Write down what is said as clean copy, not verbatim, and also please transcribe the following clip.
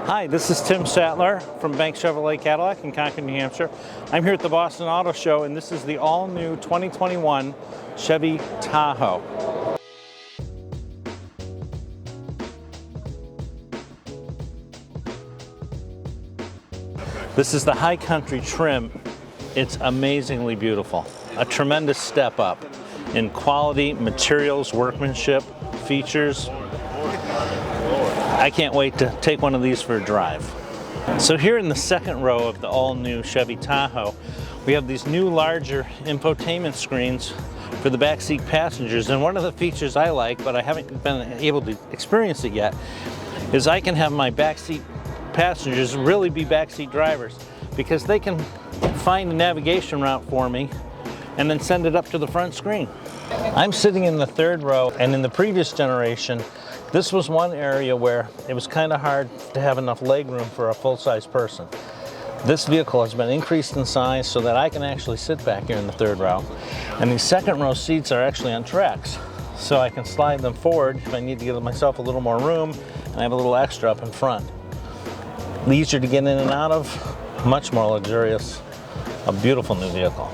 Hi, this is Tim Sattler from Bank Chevrolet Cadillac in Concord, New Hampshire. I'm here at the Boston Auto Show, and this is the all-new 2021 Chevy Tahoe. This is the High Country trim. It's amazingly beautiful. A tremendous step up in quality, materials, workmanship, features. I can't wait to take one of these for a drive. So here in the second row of the all-new Chevy Tahoe, we have these new larger infotainment screens for the backseat passengers. And one of the features I like, but I haven't been able to experience it yet, is I can have my backseat passengers really be backseat drivers, because they can find a navigation route for me and then send it up to the front screen. I'm sitting in the third row, and in the previous generation, this was one area where it was kind of hard to have enough leg room for a full-size person. This vehicle has been increased in size so that I can actually sit back here in the third row. And these second row seats are actually on tracks, so I can slide them forward if I need to give myself a little more room, and I have a little extra up in front. Easier to get in and out of, much more luxurious, a beautiful new vehicle.